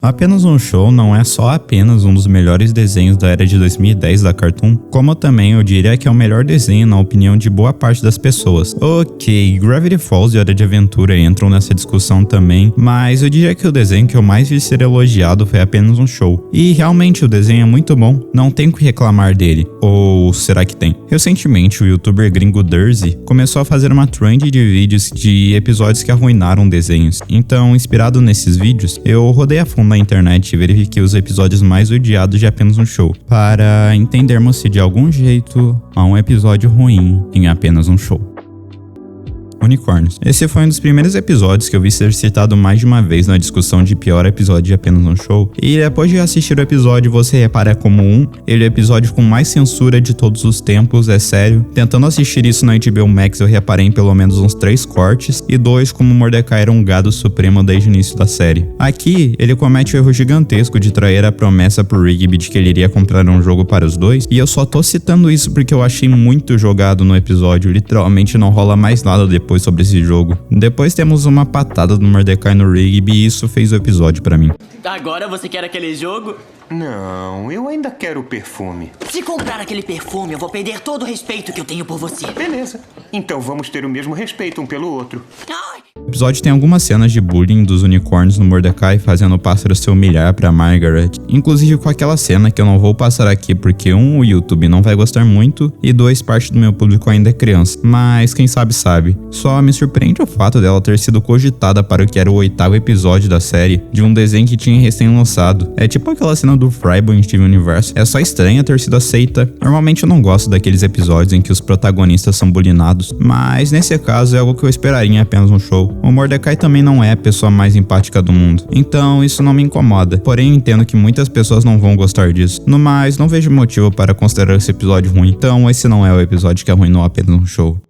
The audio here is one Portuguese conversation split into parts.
Apenas um Show não é só apenas um dos melhores desenhos da era de 2010 da Cartoon, como também eu diria que é o melhor desenho na opinião de boa parte das pessoas. Ok, Gravity Falls e Hora de Aventura entram nessa discussão também, mas eu diria que o desenho que eu mais vi ser elogiado foi Apenas um Show. E realmente o desenho é muito bom, não tem o que reclamar dele. Ou será que tem? Recentemente o youtuber gringo Durzy começou a fazer uma trend de vídeos de episódios que arruinaram desenhos. Então, inspirado nesses vídeos, eu rodei a fundo na internet e verifiquei os episódios mais odiados de Apenas um Show, para entendermos se de algum jeito há um episódio ruim em Apenas um Show. Unicórnios. Esse foi um dos primeiros episódios que eu vi ser citado mais de uma vez na discussão de pior episódio de Apenas um Show, e depois de assistir o episódio você repara como ele é o episódio com mais censura de todos os tempos, é sério. Tentando assistir isso na HBO Max eu reparei em pelo menos uns 3 cortes, e 2 como Mordecai era um gado supremo desde o início da série. Aqui, ele comete o erro gigantesco de trair a promessa pro Rigby de que ele iria comprar um jogo para os dois, e eu só tô citando isso porque eu achei muito jogado no episódio, literalmente não rola mais nada depois sobre esse jogo. Depois temos uma patada do Mordecai no Rigby e isso fez o episódio pra mim. Agora você quer aquele jogo? Não, eu ainda quero o perfume. Se comprar aquele perfume, eu vou perder todo o respeito que eu tenho por você. Beleza. Então vamos ter o mesmo respeito um pelo outro. Ai. O episódio tem algumas cenas de bullying dos unicórnios no Mordecai fazendo o pássaro se humilhar pra Margaret, inclusive com aquela cena que eu não vou passar aqui porque o YouTube não vai gostar muito e 2, parte do meu público ainda é criança, mas quem sabe sabe. Só me surpreende o fato dela ter sido cogitada para o que era o 8º episódio da série, de um desenho que tinha recém-lançado. É tipo aquela cena do Frybo em Steven Universe, é só estranha ter sido aceita. Normalmente eu não gosto daqueles episódios em que os protagonistas são bulinados, mas nesse caso é algo que eu esperaria em Apenas um Show. O Mordecai também não é a pessoa mais empática do mundo, então isso não me incomoda, porém eu entendo que muitas pessoas não vão gostar disso. No mais, não vejo motivo para considerar esse episódio ruim, então esse não é o episódio que arruinou Apenas um Show.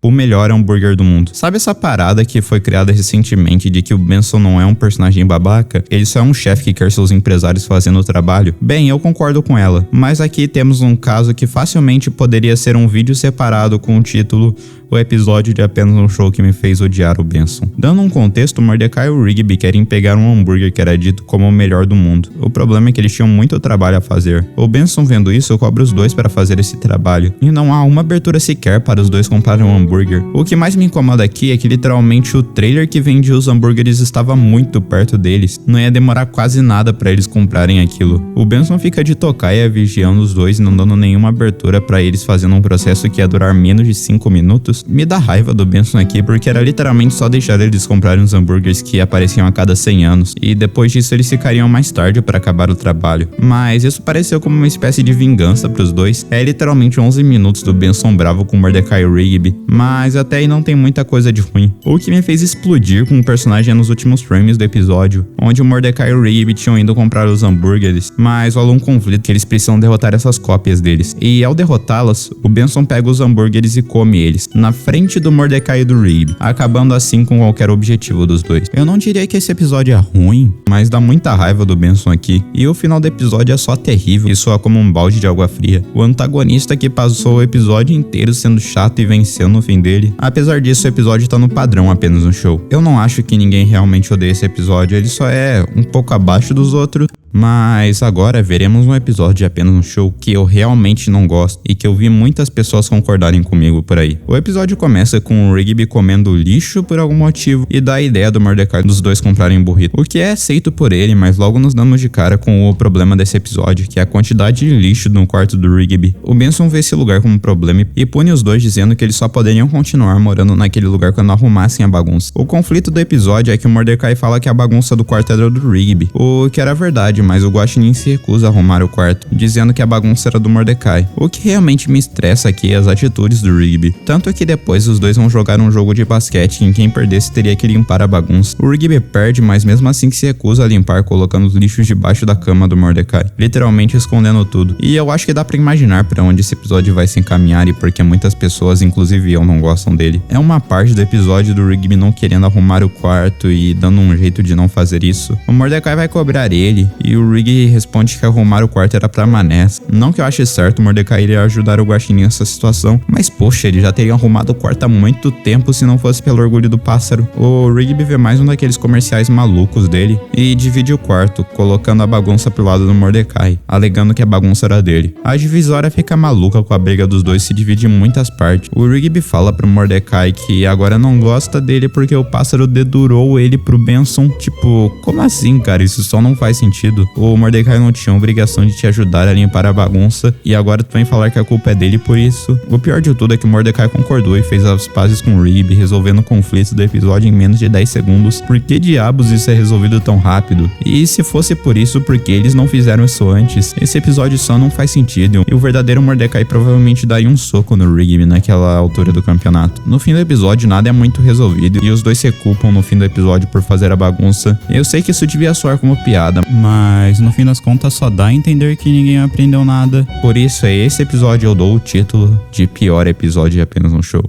O melhor hambúrguer do mundo. Sabe essa parada que foi criada recentemente de que o Benson não é um personagem babaca? Ele só é um chefe que quer seus empresários fazendo o trabalho? Bem, eu concordo com ela, mas aqui temos um caso que facilmente poderia ser um vídeo separado com o título O episódio de Apenas um Show que me fez odiar o Benson. Dando um contexto, Mordecai e o Rigby querem pegar um hambúrguer que era dito como o melhor do mundo. O problema é que eles tinham muito trabalho a fazer. O Benson, vendo isso, cobra os dois para fazer esse trabalho, e não há uma abertura sequer para os dois comprarem um hambúrguer. O que mais me incomoda aqui é que literalmente o trailer que vendia os hambúrgueres estava muito perto deles. Não ia demorar quase nada para eles comprarem aquilo. O Benson fica de tocaia vigiando os dois e não dando nenhuma abertura para eles fazendo um processo que ia durar menos de 5 minutos. Me dá raiva do Benson aqui porque era literalmente só deixar eles comprarem os hambúrgueres que apareciam a cada 100 anos. E depois disso eles ficariam mais tarde para acabar o trabalho. Mas isso pareceu como uma espécie de vingança pros dois. É literalmente 11 minutos do Benson bravo com Mordecai e Rigby. Mas até aí não tem muita coisa de ruim. O que me fez explodir com o personagem é nos últimos frames do episódio, onde o Mordecai e o Rigby tinham ido comprar os hambúrgueres, mas rolou um conflito que eles precisam derrotar essas cópias deles. E ao derrotá-las, o Benson pega os hambúrgueres e come eles, na frente do Mordecai e do Rigby, acabando assim com qualquer objetivo dos dois. Eu não diria que esse episódio é ruim, mas dá muita raiva do Benson aqui, e o final do episódio é só terrível e soa como um balde de água fria. O antagonista que passou o episódio inteiro sendo chato e venceu no fim dele. Apesar disso, o episódio tá no padrão Apenas um Show. Eu não acho que ninguém realmente odeia esse episódio, ele só é um pouco abaixo dos outros. Mas agora veremos um episódio de Apenas um Show que eu realmente não gosto e que eu vi muitas pessoas concordarem comigo por aí. O episódio começa com o Rigby comendo lixo por algum motivo e dá a ideia do Mordecai dos dois comprarem burrito, o que é aceito por ele, mas logo nos damos de cara com o problema desse episódio, que é a quantidade de lixo no quarto do Rigby. O Benson vê esse lugar como um problema e pune os dois dizendo que eles só poderiam continuar morando naquele lugar quando arrumassem a bagunça. O conflito do episódio é que o Mordecai fala que a bagunça do quarto era do Rigby, o que era verdade, mas o Guaxinim se recusa a arrumar o quarto, dizendo que a bagunça era do Mordecai. O que realmente me estressa aqui é as atitudes do Rigby. Tanto que depois os dois vão jogar um jogo de basquete em quem perdesse teria que limpar a bagunça. O Rigby perde, mas mesmo assim se recusa a limpar, colocando os lixos debaixo da cama do Mordecai, literalmente escondendo tudo. E eu acho que dá pra imaginar pra onde esse episódio vai se encaminhar e porque muitas pessoas, inclusive eu, não gostam dele. É uma parte do episódio do Rigby não querendo arrumar o quarto e dando um jeito de não fazer isso. O Mordecai vai cobrar ele e e o Rig responde que arrumar o quarto era pra manés. Não que eu ache certo o Mordecai iria ajudar o Guaxinim nessa situação, mas poxa, ele já teria arrumado o quarto há muito tempo se não fosse pelo orgulho do pássaro. O Rigby vê mais um daqueles comerciais malucos dele e divide o quarto, colocando a bagunça pro lado do Mordecai, alegando que a bagunça era dele. A divisória fica maluca com a briga dos dois se divide em muitas partes. O Rigby fala pro Mordecai que agora não gosta dele porque o pássaro dedurou ele pro Benson. Tipo, como assim, cara? Isso só não faz sentido. O Mordecai não tinha obrigação de te ajudar a limpar a bagunça e agora tu vem falar que a culpa é dele por isso. O pior de tudo é que o Mordecai concordou e fez as pazes com o Rigby, resolvendo o conflito do episódio em menos de 10 segundos. Por que diabos isso é resolvido tão rápido? E se fosse por isso, por que eles não fizeram isso antes? Esse episódio só não faz sentido e o verdadeiro Mordecai provavelmente daria um soco no Rigby naquela altura do campeonato. No fim do episódio nada é muito resolvido e os dois se culpam no fim do episódio por fazer a bagunça. Eu sei que isso devia soar como piada, mas no fim das contas só dá a entender que ninguém aprendeu nada. Por isso a esse episódio eu dou o título de pior episódio de Apenas um Show.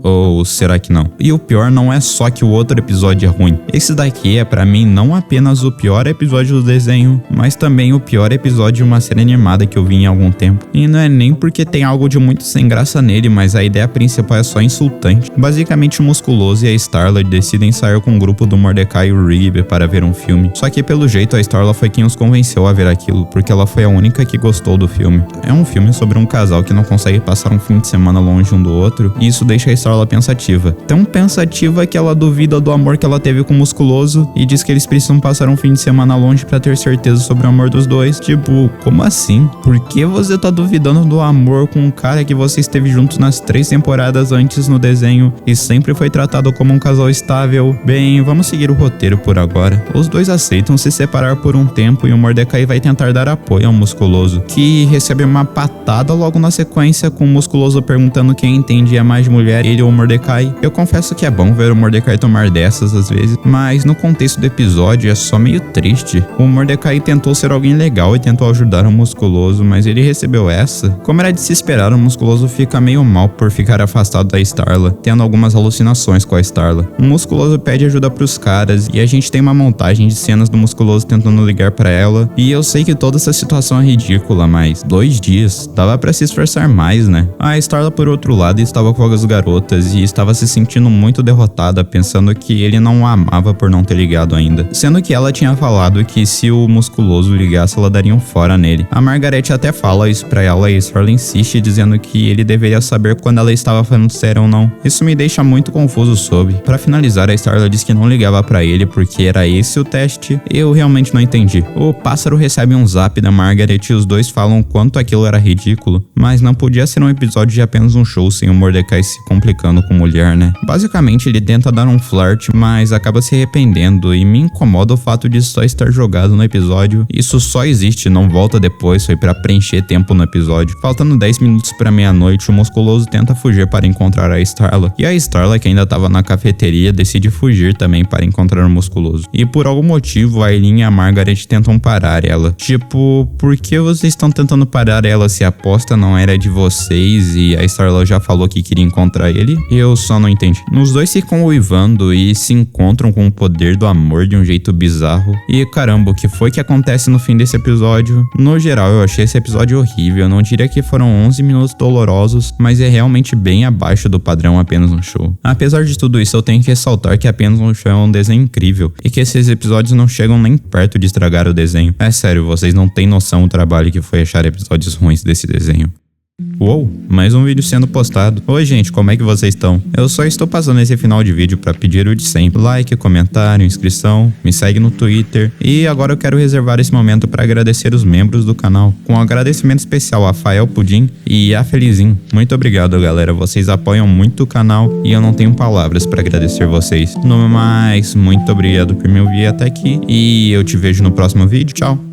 Ou será que não? E o pior não é só que o outro episódio é ruim. Esse daqui é pra mim não apenas o pior episódio do desenho, mas também o pior episódio de uma série animada que eu vi em algum tempo. E não é nem porque tem algo de muito sem graça nele, mas a ideia principal é só insultante. Basicamente o Musculoso e a Starla decidem sair com o grupo do Mordecai e o Rigby para ver um filme. Só que pelo jeito a Starla foi quem os convenceu a ver aquilo, porque ela foi a única que gostou do filme. É um filme sobre um casal que não consegue passar um fim de semana longe um do outro, e isso deixa a Starla pensativa. Tão pensativa que ela duvida do amor que ela teve com o Musculoso e diz que eles precisam passar um fim de semana longe pra ter certeza sobre o amor dos dois. Tipo, como assim? Por que você tá duvidando do amor com um cara que você esteve juntos nas 3 temporadas antes no desenho e sempre foi tratado como um casal estável? Bem, vamos seguir o roteiro por agora. Os dois aceitam se separar por um tempo e o Mordecai vai tentar dar apoio ao Musculoso, que recebe uma patada logo na sequência, com o Musculoso perguntando quem entendia mais de mulher, ele ou o Mordecai. Eu confesso que é bom ver o Mordecai tomar dessas às vezes, mas no contexto do episódio é só meio triste. O Mordecai tentou ser alguém legal e tentou ajudar o Musculoso, mas ele recebeu essa. Como era de se esperar, o Musculoso fica meio mal por ficar afastado da Starla, tendo algumas alucinações com a Starla. O Musculoso pede ajuda pros caras e a gente tem uma montagem de cenas do Musculoso tentando ligar pra ela, e eu sei que toda essa situação é ridícula, mas 2 dias, dava pra se esforçar mais, né? A Starla, por outro lado, estava com as garotas e estava se sentindo muito derrotada, pensando que ele não a amava por não ter ligado ainda, sendo que ela tinha falado que se o Musculoso ligasse ela daria um fora nele. A Margaret até fala isso pra ela e Starla insiste dizendo que ele deveria saber quando ela estava falando sério ou não. Isso me deixa muito confuso sobre. Pra finalizar, a Starla diz que não ligava pra ele porque era esse o teste. Eu realmente não entendi. O pássaro recebe um zap da Margaret e os dois falam quanto aquilo era ridículo, mas não podia ser um episódio de Apenas um Show sem o Mordecai se complicando com mulher, né? Basicamente ele tenta dar um flirt, mas acaba se arrependendo, e me incomoda o fato de só estar jogado no episódio. Isso só existe, não volta depois, foi pra preencher tempo no episódio. Faltando 10 minutos pra meia-noite, o Musculoso tenta fugir para encontrar a Starla, e a Starla, que ainda tava na cafeteria, decide fugir também para encontrar o Musculoso. E por algum motivo, a Aileen e a Margaret tentam parar ela. Tipo, por que vocês estão tentando parar ela se a aposta não era de vocês e a Starla já falou que queria encontrar ele? Eu só não entendi. Os dois ficam uivando e se encontram com o poder do amor de um jeito bizarro. E caramba, o que foi que acontece no fim desse episódio? No geral, eu achei esse episódio horrível. Eu não diria que foram 11 minutos dolorosos, mas é realmente bem abaixo do padrão Apenas um Show. Apesar de tudo isso, eu tenho que ressaltar que Apenas um Show é um desenho incrível e que esses episódios não chegam nem perto de estragar o desenho. É sério, vocês não têm noção do trabalho que foi achar episódios ruins desse desenho. Uou, mais um vídeo sendo postado. Oi gente, como é que vocês estão? Eu só estou passando esse final de vídeo pra pedir o de sempre: like, comentário, inscrição, me segue no Twitter. E agora eu quero reservar esse momento para agradecer os membros do canal, com um agradecimento especial a Fael Pudim e a Felizin. Muito obrigado galera, vocês apoiam muito o canal e eu não tenho palavras para agradecer vocês. No mais, muito obrigado por me ouvir até aqui e eu te vejo no próximo vídeo, tchau!